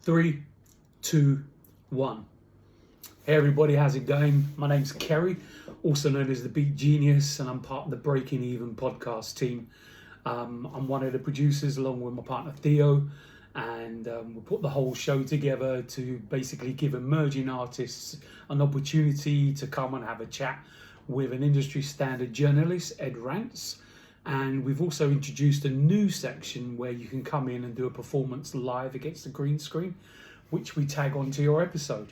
Three, two, one. Hey everybody, how's it going? My name's Kerry, also known as the Beat Genius, and I'm part of the Breaking Even podcast team. I'm one of the producers along with my partner Theo, and we put the whole show together to basically give emerging artists an opportunity to come and have a chat with an industry standard journalist, Ed Rance. And we've also introduced a new section where you can come in and do a performance live against the green screen, which we tag onto your episode.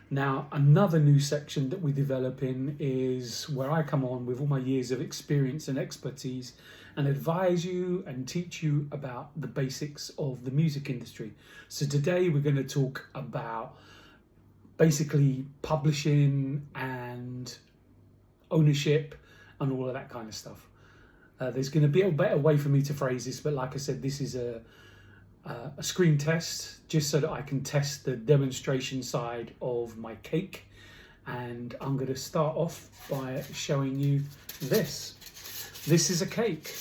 Now, another new section that we develop in is where I come on with all my years of experience and expertise and advise you and teach you about the basics of the music industry. So today we're going to talk about basically publishing and ownership and all of that kind of stuff. There's going to be a better way for me to phrase this, but like I said, this is a screen test just so that I can test the demonstration side of my cake. And I'm going to start off by showing you this. This is a cake.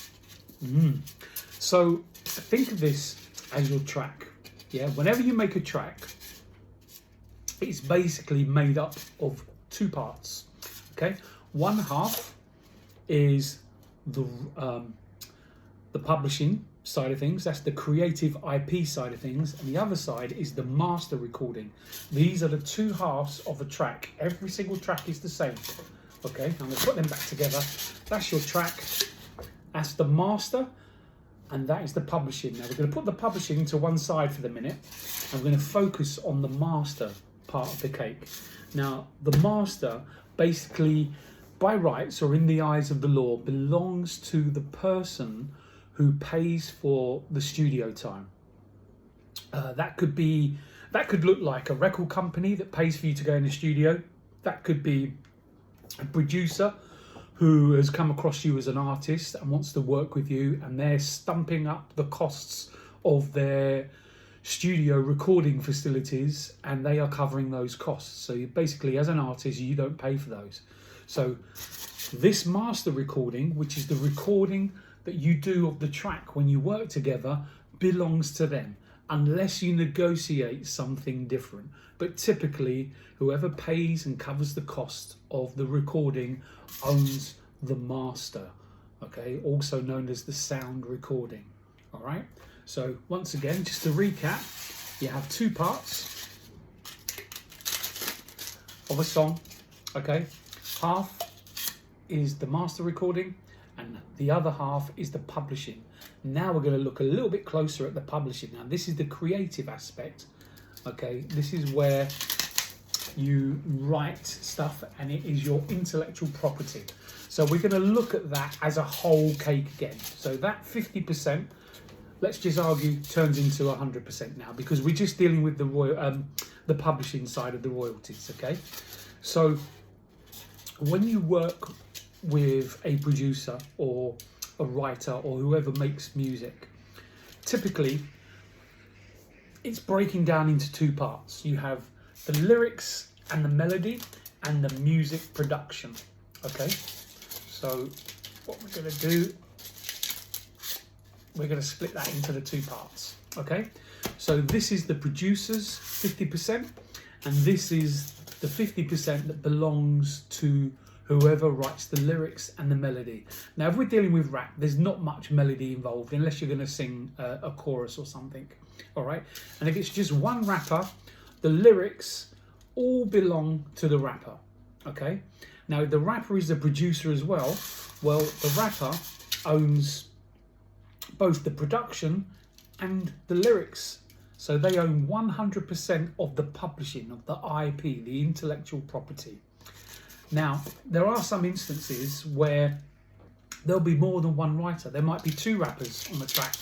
So think of this as your track. Yeah, whenever you make a track, it's basically made up of two parts. Okay, one half is the publishing side of things, that's the creative IP side of things, and the other side is the master recording. These are the two halves of a track. Every single track is the same. Okay, I'm going to put them back together. That's your track, that's the master, and that is the publishing. Now we're going to put the publishing to one side for the minute, and we're going to focus on the master part of the cake. Now the master basically, by rights or in the eyes of the law, belongs to the person who pays for the studio time. That could look like a record company that pays for you to go in the studio. That could be a producer who has come across you as an artist and wants to work with you, and they're stumping up the costs of their studio recording facilities, and they are covering those costs. So you basically, as an artist, you don't pay for those. So this master recording, which is the recording that you do of the track when you work together, belongs to them, unless you negotiate something different. But typically, whoever pays and covers the cost of the recording owns the master, okay? Also known as the sound recording, all right? So once again, just to recap, you have two parts of a song, okay? Half is the master recording and the other half is the publishing. Now we're going to look a little bit closer at the publishing. Now this is the creative aspect, okay? This is where you write stuff and it is your intellectual property. So we're going to look at that as a whole cake again. So that 50%, let's just argue, turns into 100% now, because we're just dealing with the publishing side of the royalties, okay? So when you work with a producer or a writer or whoever makes music, typically it's breaking down into two parts. You have the lyrics and the melody and the music production, okay? So what we're going to do, we're going to split that into the two parts, okay? So this is the producer's 50%, and this is the 50% that belongs to whoever writes the lyrics and the melody. Now, if we're dealing with rap, there's not much melody involved unless you're going to sing a chorus or something, all right? And if it's just one rapper, the lyrics all belong to the rapper, okay? Now, the rapper is the producer as well. Well, the rapper owns both the production and the lyrics. So they own 100% of the publishing, of the IP, the intellectual property. Now, there are some instances where there'll be more than one writer. There might be two rappers on the track.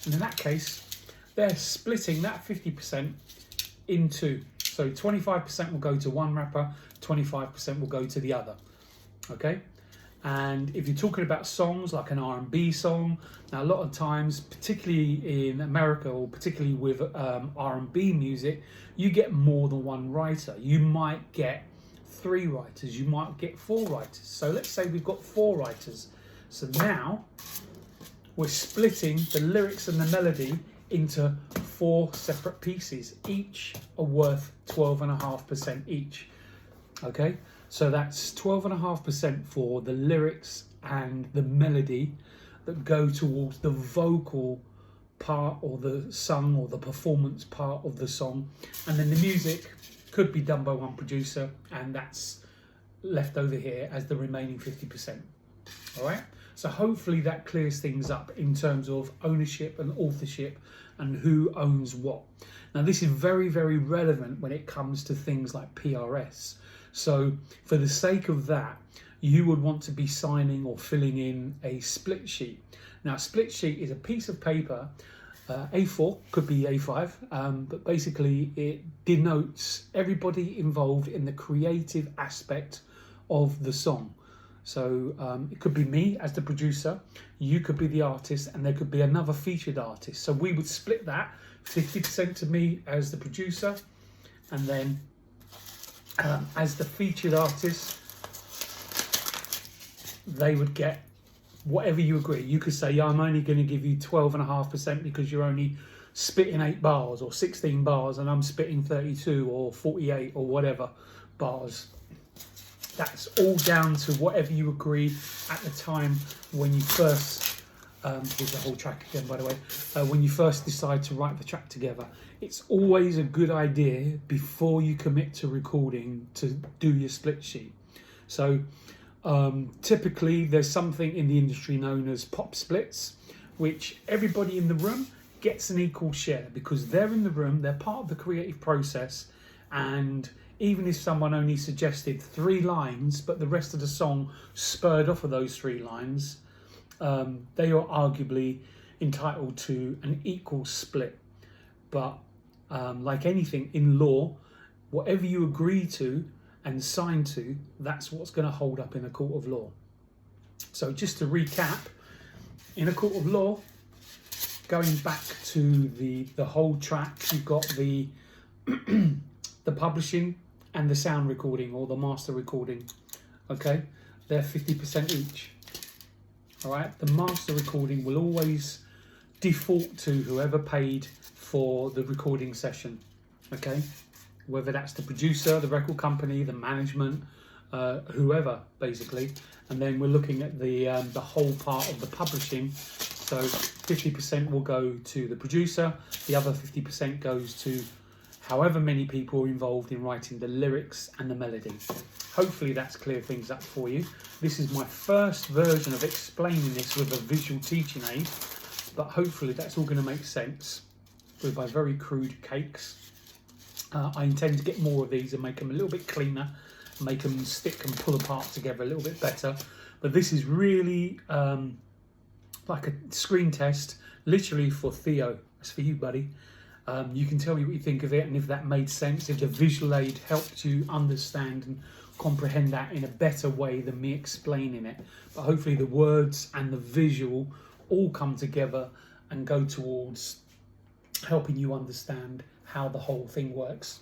And in that case, they're splitting that 50% in two. So 25% will go to one rapper, 25% will go to the other, okay? And if you're talking about songs like an R&B song, now a lot of times, particularly in America or particularly with R&B music, you get more than one writer. You might get 3 writers, you might get 4 writers. So let's say we've got 4 writers. So now we're splitting the lyrics and the melody into 4 separate pieces. Each are worth 12.5% each. Okay, so that's 12.5% for the lyrics and the melody that go towards the vocal part or the sung or the performance part of the song, and then the music could be done by one producer, and that's left over here as the remaining 50%. All right, so hopefully that clears things up in terms of ownership and authorship and who owns what. Now this is very, very relevant when it comes to things like PRS. So for the sake of that, you would want to be signing or filling in a split sheet. Now, a split sheet is a piece of paper, A4, could be A5, but basically it denotes everybody involved in the creative aspect of the song. So it could be me as the producer, you could be the artist, and there could be another featured artist. So we would split that 50% to me as the producer, and then as the featured artist, they would get whatever you agree. You could say, yeah, I'm only going to give you 12.5% because you're only spitting 8 bars or 16 bars and I'm spitting 32 or 48 or whatever bars. That's all down to whatever you agree at the time when you first, here's the whole track again, by the way, when you first decide to write the track together. It's always a good idea before you commit to recording to do your split sheet. So typically there's something in the industry known as pop splits, which everybody in the room gets an equal share because they're in the room, they're part of the creative process, and even if someone only suggested 3 lines but the rest of the song spurred off of those 3 lines, they are arguably entitled to an equal split. But like anything in law, whatever you agree to and sign to, that's what's going to hold up in a court of law. So just to recap, in a court of law, going back to the whole track, you've got the the publishing and the sound recording or the master recording. Okay, they're 50% each. All right, the master recording will always default to whoever paid for the recording session. Okay, whether that's the producer, the record company, the management, whoever, basically. And then we're looking at the whole part of the publishing. So 50% will go to the producer, the other 50% goes to however many people are involved in writing the lyrics and the melody. Hopefully that's cleared things up for you. This is my first version of explaining this with a visual teaching aid, but hopefully that's all going to make sense with my very crude cakes. I intend to get more of these and make them a little bit cleaner, make them stick and pull apart together a little bit better. But this is really like a screen test, literally for Theo. That's for you, buddy. You can tell me what you think of it and if that made sense, if the visual aid helped you understand and comprehend that in a better way than me explaining it. But hopefully the words and the visual all come together and go towards helping you understand how the whole thing works.